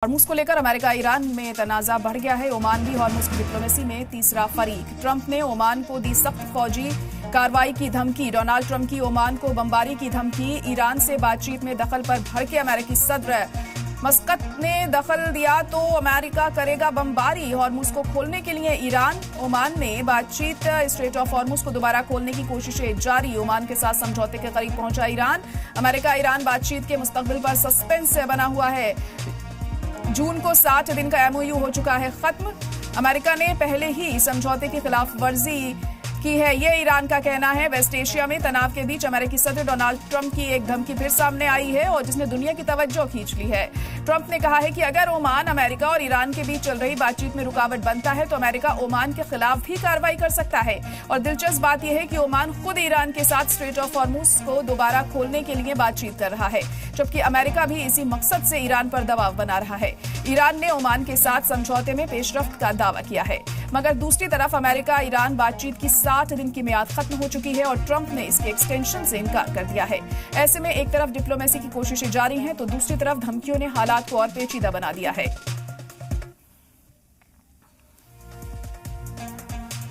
Hormuz को लेकर America Iran में तनाजा बढ़ गया है। ओमान भी हॉर्मुज की डिप्लोमेसी में तीसरा फरीक। ट्रंप ने ओमान को दी सख्त फौजी कार्रवाई की धमकी। डोनाल्ड ट्रंप की ओमान को बमबारी की धमकी। ईरान से बातचीत में दखल पर भड़के अमेरिकी सदर। मस्कत ने दखल दिया तो अमेरिका करेगा बमबारी। हॉर्मुज को खोलने के लिए ईरान ओमान ने बातचीत। स्ट्रेट ऑफ हॉर्मुज को दोबारा खोलने की कोशिशें जारी। ओमान के साथ समझौते के करीब पहुंचा ईरान। अमेरिका ईरान बातचीत के मुस्तकबिल पर सस्पेंस बना हुआ है। जून को 60 दिन का एमओयू हो चुका है खत्म। अमेरिका ने पहले ही समझौते की खिलाफ वर्जी की है, ये ईरान का कहना है। वेस्ट एशिया में तनाव के बीच अमेरिकी सदर डोनाल्ड ट्रंप की एक धमकी फिर सामने आई है और जिसने दुनिया की तवज्जो खींच ली है। ट्रंप ने कहा है कि अगर ओमान अमेरिका और ईरान के बीच चल रही बातचीत में रुकावट बनता है तो अमेरिका ओमान के खिलाफ भी कार्रवाई कर सकता है। और दिलचस्प बात यह है कि ओमान खुद ईरान के साथ स्ट्रेट ऑफ हॉर्मुज को दोबारा खोलने के लिए बातचीत कर रहा है, जबकि अमेरिका भी इसी मकसद से ईरान पर दबाव बना रहा है। ईरान ने ओमान के साथ समझौते में पेशरफ्त का दावा किया है, मगर दूसरी तरफ अमेरिका ईरान बातचीत की 60 दिन की मियाद खत्म हो चुकी है और ट्रंप ने इसके एक्सटेंशन से इनकार कर दिया है। ऐसे में एक तरफ डिप्लोमेसी की कोशिशें जारी हैं तो दूसरी तरफ धमकियों ने हालात को और पेचीदा बना दिया है।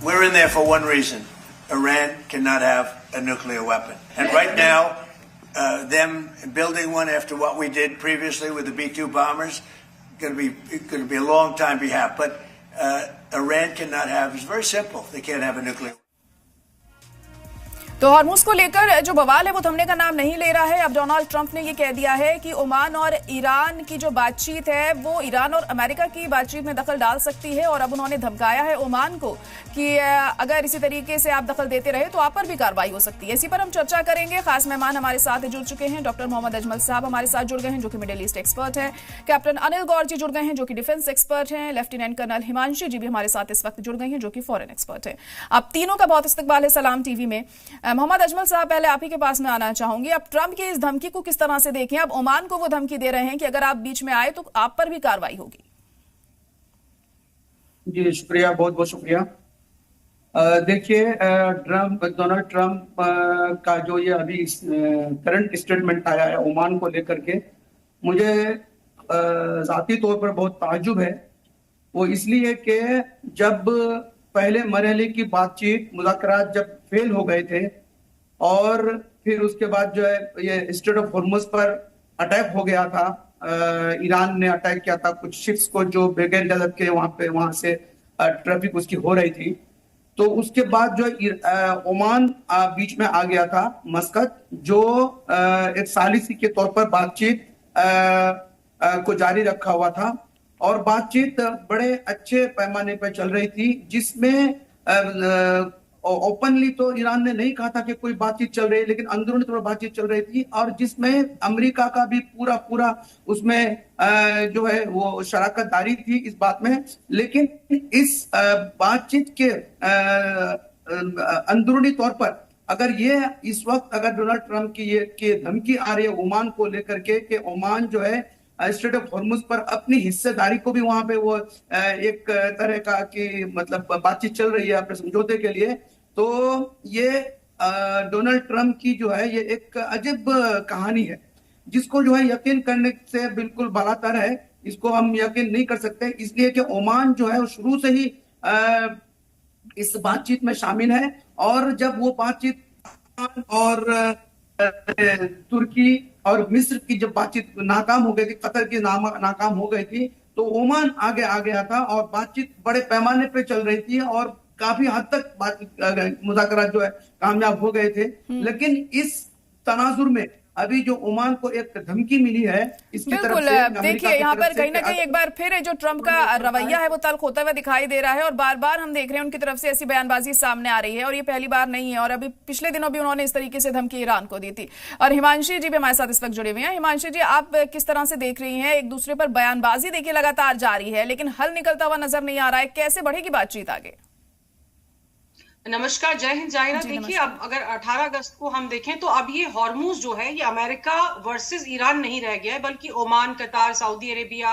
We're in there for one reason. Iran cannot have a nuclear weapon. And right now, them building one after what we did previously with the B-2 bombers, going to be a long time behalf. But Iran cannot have, it's very simple, they can't have a nuclear weapon. तो Hormuz को लेकर जो बवाल है वो थमने का नाम नहीं ले रहा है। अब डोनाल्ड ट्रंप ने ये कह दिया है कि ओमान और ईरान की जो बातचीत है वो ईरान और अमेरिका की बातचीत में दखल डाल सकती है और अब उन्होंने धमकाया है ओमान को कि अगर इसी तरीके से आप दखल देते रहे तो आप पर भी कार्रवाई हो सकती है। इसी पर हम चर्चा करेंगे। खास मेहमान हमारे साथ जुड़ चुके हैं। डॉक्टर मोहम्मद अजमल साहब हमारे साथ जुड़ गए हैं जो कि मिडिल ईस्ट एक्सपर्ट हैं। कैप्टन अनिल गौर जी जुड़ गए हैं जो कि डिफेंस एक्सपर्ट हैं। लेफ्टिनेंट कर्नल हिमांशी जी भी हमारे साथ इस वक्त जुड़ गए हैं जो कि फॉरेन एक्सपर्ट हैं। आप तीनों का बहुत इस्तकबाल है सलाम टीवी में। मोहम्मद अजमल साहब, पहले आप ही के पास में आना चाहूंगी। अब ट्रंप की इस धमकी को किस तरह से देखें? अब ओमान को वो धमकी दे रहे हैं कि अगर आप बीच में आए तो आप पर भी कार्रवाई होगी। जी शुक्रिया, बहुत बहुत शुक्रिया। देखिए, डोनाल्ड ट्रंप का जो ये अभी करंट स्टेटमेंट आया है ओमान को लेकर के, मुझे जाती तौर पर बहुत ताज्जुब है। वो इसलिए कि जब पहले मरहले की बातचीत मुज़ाकरात जब फेल हो गए थे और फिर उसके बाद जो है ये स्ट्रेट ऑफ हॉर्मुज पर अटैक हो गया था, ईरान ने अटैक किया था कुछ शिप्स को जो बगैर इजाजत के वहां से ट्रैफिक उसकी हो रही थी। तो उसके बाद जो ओमान बीच में आ गया था, मस्कत, जो एक सालिसी के तौर पर बातचीत को जारी रखा हुआ था और बातचीत बड़े अच्छे पैमाने पर चल रही थी, जिसमें ओपनली तो ईरान ने नहीं कहा था कि कोई बातचीत चल रही है, लेकिन अंदरूनी तौर पर बातचीत चल रही थी और जिसमें अमेरिका का भी पूरा उसमें जो है वो शराकतदारी थी इस बात में। लेकिन इस बातचीत के अंदरूनी तौर पर अगर ये इस वक्त अगर डोनाल्ड ट्रंप की ये धमकी आ रही है ओमान को लेकर के कि ओमान जो है स्ट्रेट ऑफ हॉर्मुज पर अपनी हिस्सेदारी को भी वहां पे वो एक तरह का कि मतलब बातचीत चल रही है अपने समझौते के लिए, तो ये डोनाल्ड ट्रंप की जो है ये एक अजीब कहानी है जिसको जो है यकीन करने से बिल्कुल बालातर है। इसको हम यकीन नहीं कर सकते, इसलिए कि ओमान जो है वो शुरू से ही इस बातचीत में शामिल है और जब वो बातचीत और तुर्की और मिस्र की जब बातचीत नाकाम हो गई थी, कतर की नाकाम हो गई थी, तो ओमान आगे आ गया था और बातचीत बड़े पैमाने पे चल रही थी और काफी हद तक मुज़ाकरात जो है कामयाब हो गए थे। लेकिन इस तनाजुर में अभी जो ओमान को एक धमकी मिली है इसकी तरफ से, देखिए यहाँ पर कहीं ना कहीं एक बार फिर जो ट्रंप का रवैया है वो तल्ख होता हुआ दिखाई दे रहा है और बार बार हम देख रहे हैं उनकी तरफ से ऐसी बयानबाजी सामने आ रही है और ये पहली बार नहीं है। और अभी पिछले दिनों भी उन्होंने इस तरीके से धमकी ईरान को दी थी। और हिमांशी जी भी हमारे साथ इस वक्त जुड़े हुए हैं। हिमांशी जी, आप किस तरह से देख रही हैं? एक दूसरे पर बयानबाजी देखिए लगातार जारी है लेकिन हल निकलता हुआ नजर नहीं आ रहा है। कैसे बढ़ेगी बातचीत आगे? नमस्कार, जय हिंद, जय हिंद। देखिए, अब अगर 18 अगस्त को हम देखें तो अब ये हॉर्मुज जो है ये अमेरिका वर्सेस ईरान नहीं रह गया है, बल्कि ओमान, कतार, सऊदी अरेबिया,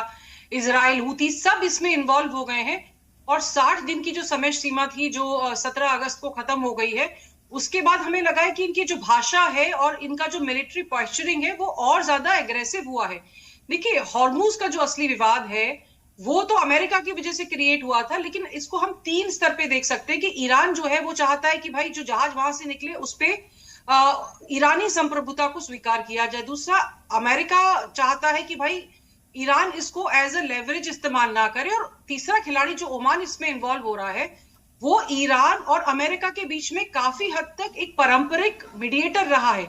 इजराइल, हूती सब इसमें इन्वॉल्व हो गए हैं। और 60 दिन की जो समय सीमा थी जो 17 अगस्त को खत्म हो गई है, उसके बाद हमें लगा है कि इनकी जो भाषा है और इनका जो मिलिट्री पोस्चरिंग है वो और ज्यादा एग्रेसिव हुआ है। देखिए, हॉर्मूज का जो असली विवाद है वो तो अमेरिका की वजह से क्रिएट हुआ था, लेकिन इसको हम तीन स्तर पे देख सकते हैं कि ईरान जो है वो चाहता है कि भाई जो जहाज वहां से निकले उस पे ईरानी संप्रभुता को स्वीकार किया जाए। दूसरा, अमेरिका चाहता है कि भाई ईरान इसको एज अ लेवरेज इस्तेमाल ना करे। और तीसरा खिलाड़ी जो ओमान इसमें इन्वॉल्व हो रहा है वो ईरान और अमेरिका के बीच में काफी हद तक एक पारंपरिक मीडिएटर रहा है।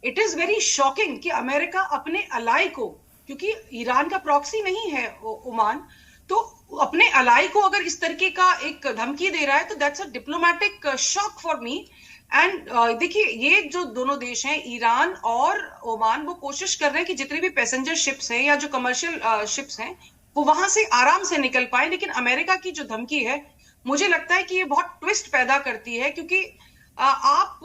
इट इज वेरी शॉकिंग कि अमेरिका अपने अलाई को, क्योंकि ईरान का प्रॉक्सी नहीं है ओमान, तो अपने अलाई को अगर इस तरीके का एक धमकी दे रहा है तो that's a diplomatic shock for me. And देखिए, ये जो दोनों देश हैं ईरान और ओमान, वो कोशिश कर रहे हैं कि जितने भी पैसेंजर शिप्स हैं या जो कमर्शियल शिप्स हैं वो वहां से आराम से निकल पाए। लेकिन अमेरिका की जो धमकी है मुझे लगता है कि ये बहुत ट्विस्ट पैदा करती है, क्योंकि आप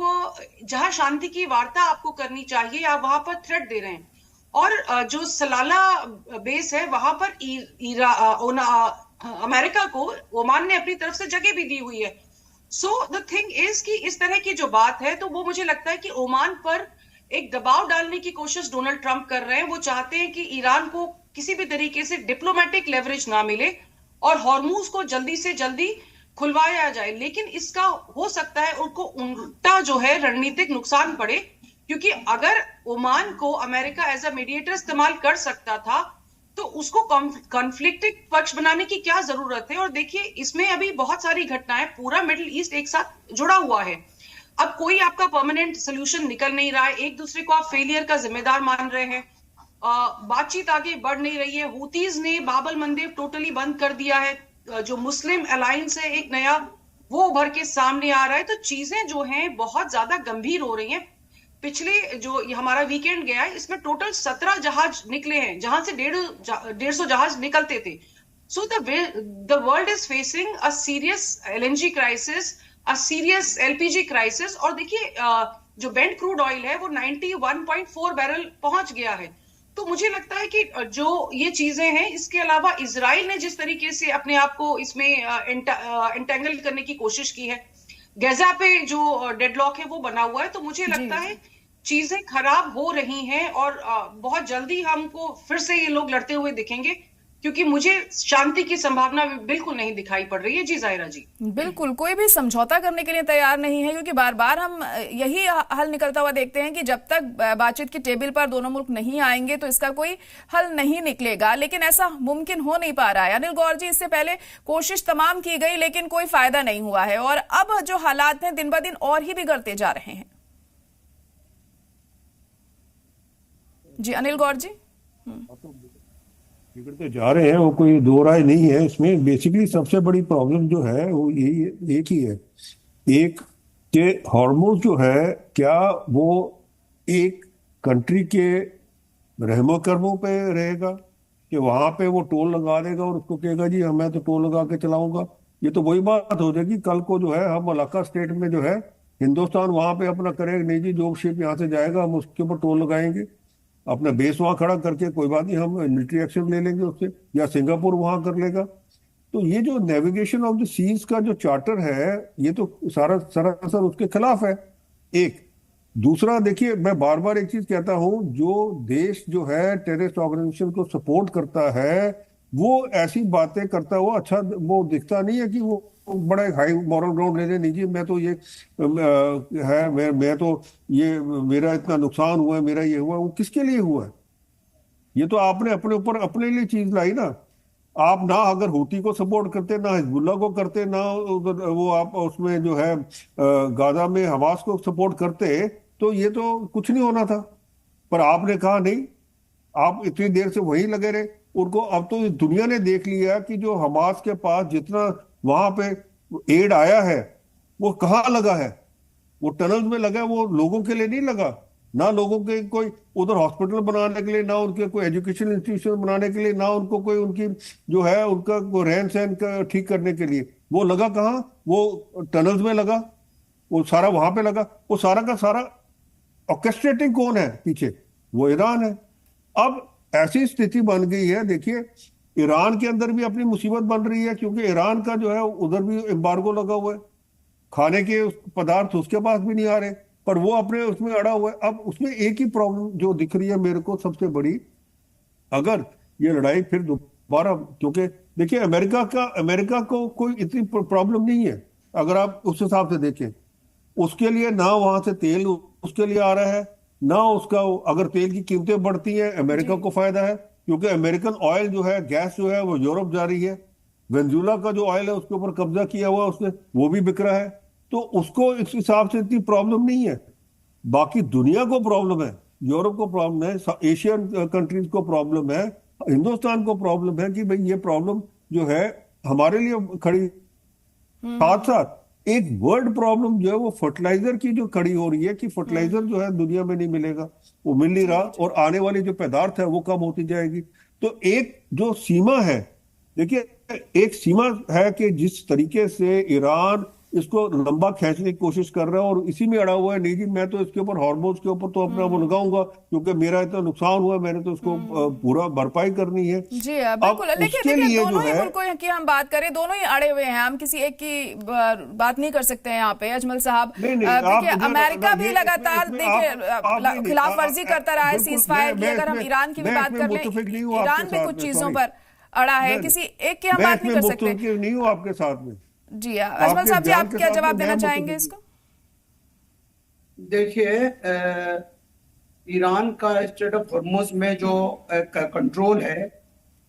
जहां शांति की वार्ता आपको करनी चाहिए आप वहां पर थ्रेट दे रहे हैं। और जो सलाला बेस है वहां पर अमेरिका को ओमान ने अपनी तरफ से जगह भी दी हुई है। सो द थिंग इज कि इस तरह की जो बात है तो वो मुझे लगता है कि ओमान पर एक दबाव डालने की कोशिश डोनाल्ड ट्रंप कर रहे हैं। वो चाहते हैं कि ईरान को किसी भी तरीके से डिप्लोमेटिक लेवरेज ना मिले और हॉर्मूज को जल्दी से जल्दी खुलवाया जाए। लेकिन इसका हो सकता है उनको उल्टा जो है रणनीतिक नुकसान पड़े, क्योंकि अगर ओमान को अमेरिका एज अ मीडिएटर इस्तेमाल कर सकता था तो उसको कॉन्फ्लिक्टेड पक्ष बनाने की क्या जरूरत है। और देखिए, इसमें अभी बहुत सारी घटनाएं, पूरा मिडिल ईस्ट एक साथ जुड़ा हुआ है। अब कोई आपका परमानेंट सोल्यूशन निकल नहीं रहा है, एक दूसरे को आप फेलियर का जिम्मेदार मान रहे हैं, बातचीत आगे बढ़ नहीं रही है। हुतीज ने बाबल मंदिर टोटली बंद कर दिया है, जो मुस्लिम अलायंस है एक नया वो उभर के सामने आ रहा है। तो चीजें जो हैं बहुत ज्यादा गंभीर हो रही हैं। पिछले जो ये हमारा वीकेंड गया है इसमें टोटल 17 जहाज निकले हैं, जहां से 150 जहाज निकलते थे। So the world is facing a serious LNG crisis, a serious LPG crisis. और देखिए, जो बेंट क्रूड ऑयल है वो 91.4 बैरल पहुंच गया है। तो मुझे लगता है कि जो ये चीजें हैं, इसके अलावा इजराइल ने जिस तरीके से अपने आप को इसमें एंटेंगल करने की कोशिश की है, गैजा पे जो डेडलॉक है वो बना हुआ है। तो मुझे लगता है चीजें खराब हो रही हैं और बहुत जल्दी हमको फिर से ये लोग लड़ते हुए दिखेंगे, क्योंकि मुझे शांति की संभावना बिल्कुल नहीं दिखाई पड़ रही है। जी जाहिरा जी, बिल्कुल कोई भी समझौता करने के लिए तैयार नहीं है, क्योंकि बार बार हम यही हल निकलता हुआ देखते हैं कि जब तक बातचीत की टेबल पर दोनों मुल्क नहीं आएंगे तो इसका कोई हल नहीं निकलेगा। लेकिन ऐसा मुमकिन हो नहीं पा रहा है। अनिल गौर जी, इससे पहले कोशिश तमाम की गई लेकिन कोई फायदा नहीं हुआ है और अब जो हालात हैं दिन ब दिन और ही बिगड़ते जा रहे हैं। जी अनिल गौर जी। बिगड़ते जा रहे हैं, वो कोई दो राय नहीं है इसमें। बेसिकली सबसे बड़ी प्रॉब्लम जो है वो यही एक ही है, एक कि हॉर्मोज जो है क्या वो एक कंट्री के रहमो कर्मों पे रहेगा कि वहां पे वो टोल लगा देगा और उसको कहेगा जी मैं तो टोल लगा के चलाऊंगा। ये तो वही बात हो जाएगी कल को जो है हम मलाक्का स्टेट में जो है हिंदुस्तान वहां पे अपना करेगा, नहीं जी जो शिप यहाँ से जाएगा हम उसके ऊपर टोल लगाएंगे, अपना बेस वहां खड़ा करके कोई बात नहीं हम मिलिट्री एक्शन ले लेंगे उससे, या सिंगापुर वहां कर लेगा। तो ये जो नेविगेशन ऑफ द सीज का जो चार्टर है ये तो सारा सरासर उसके खिलाफ है। एक दूसरा, देखिए मैं बार बार एक चीज कहता हूं, जो देश जो है टेररिस्ट ऑर्गेनाइजेशन को सपोर्ट करता है वो ऐसी बातें करता हुआ अच्छा वो दिखता नहीं है कि वो बड़ा एक हाई मॉरल ग्राउंड ले रहे, नहीं जी मैं तो ये है मैं तो ये मेरा इतना नुकसान हुआ है, मेरा ये हुआ, वो किसके लिए हुआ है? ये तो आपने अपने ऊपर अपने लिए चीज लाई ना। आप ना अगर हूती को सपोर्ट करते, ना हिजबुल्ला को करते, ना वो आप उसमें जो है गाजा में हमास को सपोर्ट करते तो ये तो कुछ नहीं होना था। पर आपने कहा नहीं, आप इतनी देर से वहीं लगे रहे उनको। अब तो दुनिया ने देख लिया कि जो हमास के पास जितना वहां पे एड आया है वो कहाँ लगा है, वो टनल्स में लगा है, वो लोगों के लिए नहीं लगा। ना लोगों के कोई उधर हॉस्पिटल बनाने के लिए, ना उनके कोई एजुकेशन इंस्टीट्यूशन बनाने के लिए, ना उनको कोई उनकी जो है उनका कोई रहन सहन ठीक करने के लिए। वो लगा कहाँ? वो टनल्स में लगा, वो सारा वहां पे लगा। वो सारा का सारा ऑर्केस्ट्रेटिंग कौन है पीछे? वो ईरान है। अब ऐसी स्थिति बन गई है, देखिए ईरान के अंदर भी अपनी मुसीबत बन रही है, क्योंकि ईरान का जो है उधर भी एम्बार्गो लगा हुआ है, खाने के पदार्थ उसके पास भी नहीं आ रहे, पर वो अपने उसमें अड़ा हुआ है। अब उसमें एक ही प्रॉब्लम जो दिख रही है मेरे को सबसे बड़ी, अगर ये लड़ाई फिर दोबारा, क्योंकि देखिए अमेरिका को कोई इतनी प्रॉब्लम नहीं है अगर आप उस हिसाब से देखें। उसके लिए ना वहां से तेल उसके लिए आ रहा है, ना उसका, अगर तेल की कीमतें बढ़ती हैं अमेरिका को फायदा है, क्योंकि अमेरिकन ऑयल जो है, गैस जो है, वो यूरोप जा रही है। वेनेजुएला का जो ऑयल है उसके ऊपर कब्जा किया हुआ है उसने, वो भी बिक रहा है। तो उसको इस हिसाब से इतनी प्रॉब्लम नहीं है। बाकी दुनिया को प्रॉब्लम है, यूरोप को प्रॉब्लम है, एशियन कंट्रीज को प्रॉब्लम है, हिंदुस्तान को प्रॉब्लम है कि भाई ये प्रॉब्लम जो है हमारे लिए खड़ी। साथ साथ एक वर्ल्ड प्रॉब्लम जो है वो फर्टिलाइजर की जो खड़ी हो रही है कि फर्टिलाइजर जो है दुनिया में नहीं मिलेगा, वो मिल नहीं रहा, और आने वाली जो पैदावार है वो कम होती जाएगी। तो एक जो सीमा है, देखिए एक सीमा है कि जिस तरीके से ईरान इसको लंबा खींचने की कोशिश कर रहा है और इसी में अड़ा हुआ है, नहीं जी मैं तो इसके ऊपर हार्मोन्स के ऊपर तो अपना वो लगाऊंगा क्योंकि मेरा इतना नुकसान हुआ, मैंने तो इसको पूरा भरपाई करनी है। जी बिल्कुल। अब देखिए उसके लिए दोनों जो ही है, मुल्कों की हम बात करें, दोनों ही अड़े हुए हैं, हम किसी एक की बात नहीं कर सकते हैं यहाँ पे अजमल साहब। देखिए अमेरिका भी लगातार देखिए खिलाफ वर्जी करता रहा है सीज फायर की। अगर हम ईरान की भी बात कर लें, ईरान भी कुछ चीजों पर अड़ा है, किसी एक की हम बात नहीं कर सकते। नहीं हूँ आपके साथ में। जी अजमल साहब जी, आप क्या जवाब देना चाहेंगे इसको? देखिए ईरान का स्ट्रेट ऑफ हॉर्मुज में जो कंट्रोल है,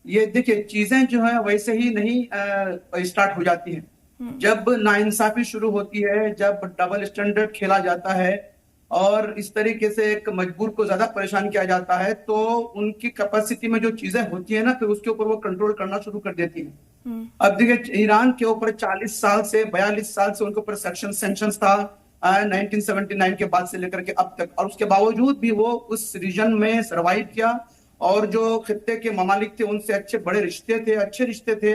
ये देखिए चीजें जो है वैसे ही नहीं स्टार्ट हो जाती हैं। जब नाइंसाफी शुरू होती है, जब डबल स्टैंडर्ड खेला जाता है और इस तरीके से एक मजबूर को ज्यादा परेशान किया जाता है, तो उनकी कैपेसिटी में जो चीजें होती है ना, फिर उसके ऊपर वो कंट्रोल करना शुरू कर देती है। अब देखिए ईरान के ऊपर 40 साल से 42 साल से उनके ऊपर सैंक्शंस था 1979 के बाद से लेकर के अब तक, और उसके बावजूद भी वो उस रीजन में सरवाइव किया। और जो खित्ते के ममालिक थे उनसे अच्छे बड़े रिश्ते थे, अच्छे रिश्ते थे,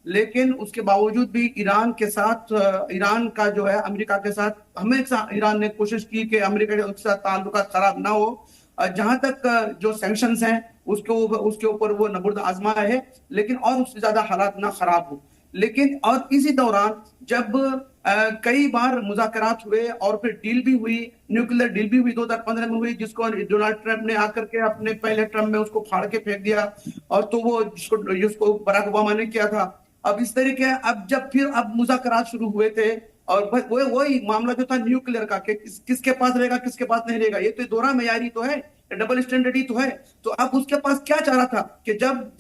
लेकिन उसके बावजूद भी ईरान के साथ, ईरान का जो है अमेरिका के साथ हमेशा ईरान ने कोशिश की कि अमेरिका के साथ ताल्लुकात खराब ना हो। जहां तक जो सैंक्शंस हैं उसके ऊपर वो नबूर्द आजमाया है, लेकिन और उससे ज्यादा हालात ना खराब हो। लेकिन और इसी दौरान जब कई बार मुज़ाकरात हुए और फिर डील भी हुई, न्यूक्लियर डील भी हुई 2015 में हुई, जिसको डोनाल्ड ट्रंप ने आकर के अपने पहले टर्म में उसको फाड़ के फेंक दिया, और तो वो जिसको बराक ओबामा ने किया था। अब इस तरीके अब जब फिर अब मुज़ाकरात शुरू हुए थे, और वही मामला जो था न्यूक्लियर का, किसके पास रहेगा किसके पास नहीं रहेगा, ये तो दोहरा मेयारी तो है, डबल स्टैंडर्ड ही तो है। तो अब उसके पास क्या चाह रहा था कि जब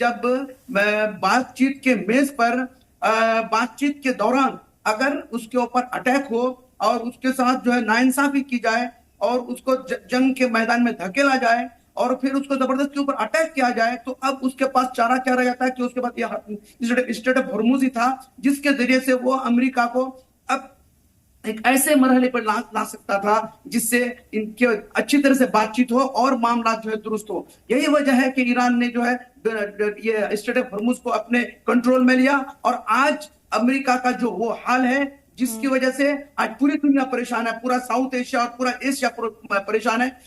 बातचीत के मेज पर, बातचीत के दौरान अगर उसके ऊपर अटैक हो और उसके साथ जो है नाइंसाफी की जाए और उसको जंग के मैदान में धकेला जाए और फिर उसको जबरदस्ती ऊपर अटैक किया जाए, तो अब उसके पास चारा क्या रह जाता है कि उसके पास यह स्ट्रेट ऑफ हॉर्मुज ही था, जिसके जरिए से वो अमेरिका को अब एक ऐसे मरहले पर ला सकता था जिससे इनके अच्छी तरह से बातचीत हो और मामला जो है दुरुस्त हो। यही वजह है कि ईरान ने जो है ये स्ट्रेट ऑफ हॉर्मुज को अपने कंट्रोल में लिया, और आज अमेरिका का जो वो हाल है जिसकी वजह से आज पूरी दुनिया परेशान है, पूरा साउथ एशिया और पूरा एशिया परेशान है।